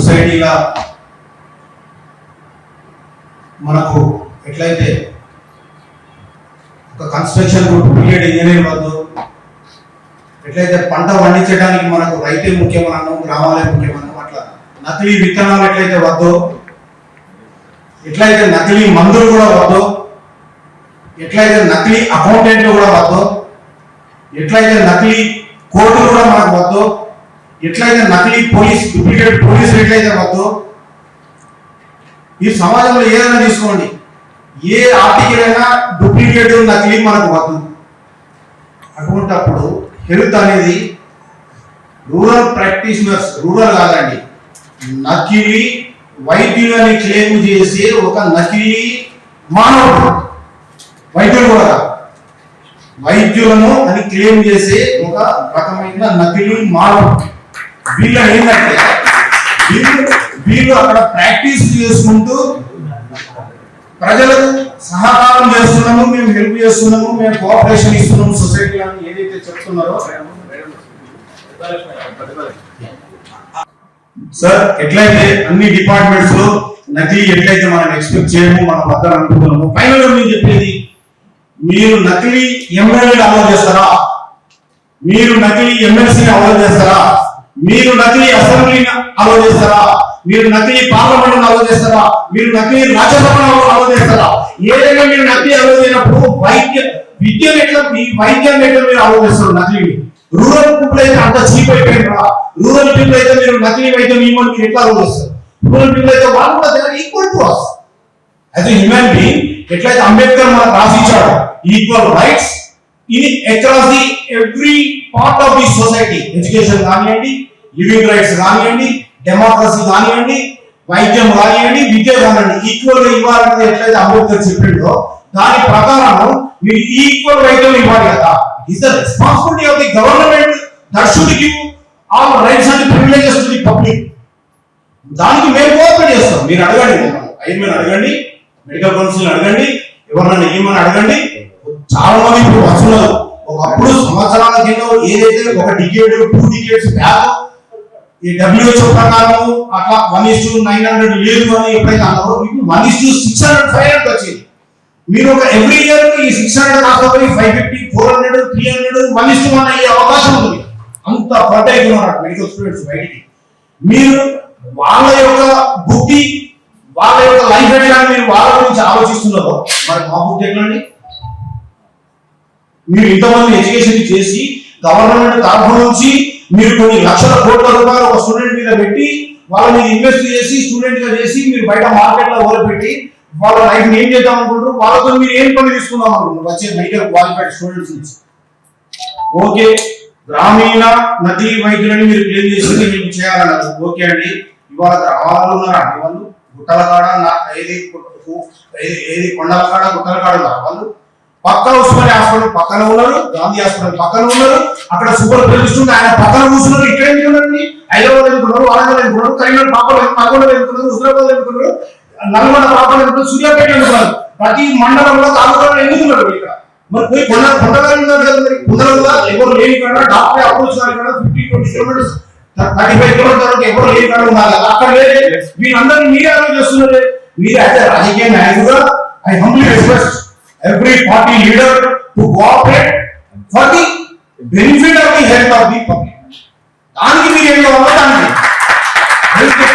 సొసైటీగా మనకు ఎట్లయితే ఒక కన్స్ట్రక్షన్ పీరియడ్ ఇంజనీర్ వద్దు, ఎట్లయితే పంట పండించడానికి మనకు రైతే ముఖ్యమన్నాము, గ్రామాలే ముఖ్యమన్నాము, అట్లా నకిలీ విత్తనాలు ఎట్లయితే వద్దో, ఎట్లయితే నకిలీ మందులు కూడా వద్దో, ఎట్లయితే నకిలీ అకౌంటెంట్లు కూడా వద్దో, ఎట్లయితే నకిలీ కోర్టులు కూడా మనకు వద్దో, ఎట్లయితే నకిలీ పోలీస్ డూప్లికేట్ పోలీసులు ఎట్లయితే వద్దో, ఈ సమాజంలో ఏదైనా తీసుకోండి, ఏ ఆర్టికల్ అయినా డూప్లికేట్ నకిలీ మనకు వద్దు. అటువంటప్పుడు హెల్త్ అనేది రూరల్ ప్రాక్టీషనర్స్, రూరల్ కాదండి, నకిలీ వైద్యులని క్లెయిమ్ చేసి ఒక నకిలీ మానవుడు, వైద్యులు కూడా వైద్యులను అని క్లెయిమ్ చేసే ఒక రకమైన నకిలీ మానవుడు. వీళ్ళు ఏంటంటే వీళ్ళు అక్కడ ప్రాక్టీస్ చేసుకుంటూ ప్రజలకు సహకారం చేస్తున్నాము, మేము హెల్ప్ చేస్తున్నాము, మేము కోఆపరేషన్ ఇస్తున్నాము సొసైటీ అని ఏదైతే చెప్తున్నారో సార్, ఎట్లయితే అన్ని డిపార్ట్మెంట్స్ లో నకిలీ ఎట్లయితే మనం ఎక్స్పెక్ట్ చేయము, మనం వద్దని అనుకుంటున్నాము, ఫైనల్ గా నేను చెప్పేది, మీరు నకిలీ ఎమ్మెల్యేని అమలు చేస్తారా, మీరు నకిలీ ఎమ్మెల్సీని అమలు చేస్తారా, మీరు నకిలీ అసెంబ్లీని అమలు చేస్తారా, మీరు నకిలీ పార్లమెంట్ అమలు చేస్తారా, మీరు నకిలీ రాజ్యసభను అమలు చేస్తారా? ఏదైనా మీరు నకిలీ అమలు చేయనప్పుడు విద్యను ఎట్లా, మీ వైద్యాన్ని ఎట్లా మీరు అమలు చేస్తారు నకిలీ? రూరల్ పీపుల్ అయితే అంత చీప్ అయిపోయినా, రూరల్ పీపుల్ అయితే మీరు నకిలీ వైద్యం ఇవ్వమని మీరు ఎట్లా అమలు చేస్తారు? రూరల్ పీపుల్ అయితే వాళ్ళు కూడా they are equal to us as a human being. ఎట్లయితే అంబేద్కర్ మనకు రాసిచ్చాడు equal rights in across the every part of the society, education కానివ్వండి, లివింగ్ రైట్స్ కానివ్వండి, డెమోక్రసీ కానివ్వండి, వైద్యం కానివ్వండి, విద్య కానివ్వండి, ఈక్వల్ గా ఇవ్వాలని ఎట్లయితే అంబేద్కర్ చెప్పిండో దాని ప్రకారం మీరు ఈక్వల్ వైద్యం ఇవ్వాలి కదా. Is the responsibility of the government that should give all rights and privileges to the public. దానికి మేము కోఆపరేట్ చేస్తాం. మీరు అడగండి, ఐఎంఏని అడగండి, మెడికల్ కౌన్సిల్ అడగండి, ఎవరన్నా ఏమని అడగండి. చాలా మంది ఇప్పుడు వస్తున్నారు. ఒకప్పుడు సంవత్సరాల కింద ఏదైతే ఒక డికేడ్ 2 డికేడ్స్ బ్యాక్ ఈ WHO ప్రకారం అట్లా 1:900 లేదు అని ఎప్పుడైతే అన్నారో, ఇప్పుడు 1:600 500 వచ్చింది. మీరు ఒక ఎవ్రీ ఇయర్ ఈ 600 కాకపోతే 550 400 300 1:1 అయ్యే అవకాశం ఉంది. అంత ఫ్లడ్ అవుతున్నారు మెడికల్ స్టూడెంట్స్ బయటికి. మీరు వాళ్ళ యొక్క బుద్ధి, వాళ్ళ యొక్క లైఫ్ ఎట్లా మీరు వాళ్ళ గురించి ఆలోచిస్తున్నారో, మరి మా బుద్ధి ఎట్లండి? మీరు ఇంతమంది ఎడ్యుకేషన్ చేసి గవర్నమెంట్ తరఫు నుంచి మీరు కొన్ని లక్షల కోట్ల రూపాయలు ఒక స్టూడెంట్ మీద పెట్టి వాళ్ళ మీద ఇన్వెస్ట్ చేసి స్టూడెంట్ గా చేసి మీరు బయట మార్కెట్ లో ఓపెట్టి వాళ్ళ లైఫ్ ఏం చేద్దాం అనుకుంటారు? వాళ్ళతో మీరు ఏం పని తీసుకుందాం అనుకుంటారు వచ్చే మెడికల్ క్వాలిఫైడ్ స్టూడెంట్స్ నుంచి? ఓకే, గ్రామీణ నకిలీ వైద్యులని మీరు క్లెయిమ్ చేసి మీకు చేయాలన్నారు. ఓకే అండి, ఇవాళ గ్రామాలలో ఉన్నారా అండి వాళ్ళు? గుట్టల కాడ ఏది కొండల కాడ గుట్టల కాడ ఉన్నారు వాళ్ళు. పక్క ఉస్మానియా హాస్పిటల్ పక్కన ఉన్నారు, గాంధీ హాస్పిటల్ పక్కన ఉన్నారు, అక్కడ సూపర్ స్పెషలిస్ట్ ఉంది, ఆయన పక్కన కూర్చున్నారు. ఇక్కడ ఎందుకున్నారండి? హైదరాబాద్ ఎందుకున్నారు, వరంగల్ ఎందుకున్నారు, కరీంనగర్ పాపలు నల్గొండ ఎందుకున్నారు, హుజరాబాద్ ఎందుకున్నారు, నల్గొండ పాపలు ఎందుకున్నారు, సూర్యాపేట ఎందుకున్నారు, ప్రతి మండలంలో తాలూకాలో ఎందుకున్నారు ఇక్కడ? మరి పోయి కొండగారు ఉన్నారు కదా, మరి కొండలలో ఎవరు లేని కాడ డాక్టర్ అప్రోచ్ కాడ 15-20 కిలోమీటర్స్ 35 కిలోమీటర్స్ వరకు ఎవరు లేని కాడ ఉండాలి. అక్కడ లేదు. వీళ్ళందరినీ మీరే ఆలోచన చేస్తున్నారు. మీరు అయితే రాజకీయ నాయకుడుగా I humbly request every party leader to cooperate for the benefit of the health of the public. దానికి మీరు ఏం కావాలో దానికి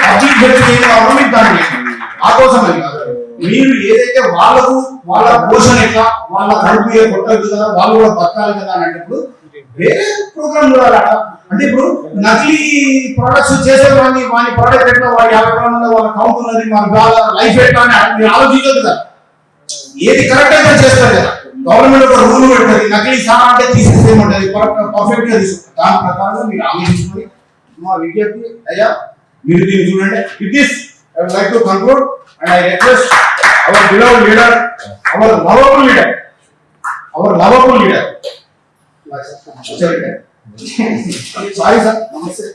పబ్లిక్ హెల్త్ ఏం కావాలో మీకు దానికి ఆ కోసం అని కాదు. మీరు ఏదైతే వాళ్ళకు వాళ్ళ పోషణ ఎట్లా, వాళ్ళ కడుపు కొట్టదు కదా, వాళ్ళు కూడా బతకాలి కదా అని అంటే వేరే ప్రోగ్రామ్ చూడాలి. అంటే ఇప్పుడు నకిలీ ప్రొడక్ట్స్ చేసే వాని ప్రోడక్ట్ ఎట్లా, వాడి 50 గ్రాముల వాళ్ళ కౌంట్ ఉన్నది, వాళ్ళ లైఫ్ ఎట్లా అని మీరు ఆలోచించదు కదా. ఏది కరెక్ట్ అయితే చేస్తారు కదా. గవర్నమెంట్ ఒక రూల్ పెడుతుంది, నకిలీ సారా అంటే తీసేసేయమంటది, పర్ఫెక్ట్ గా తీసుకుంటారు. దాని ప్రకారం మీరు ఆలోచించుకొని మా విజ్ఞప్తి అయ్యా మీరు దీన్ని చూడండి. It is I would like to conclude and I request our beloved leader, our lovable leader, sorry sir, నమస్తే.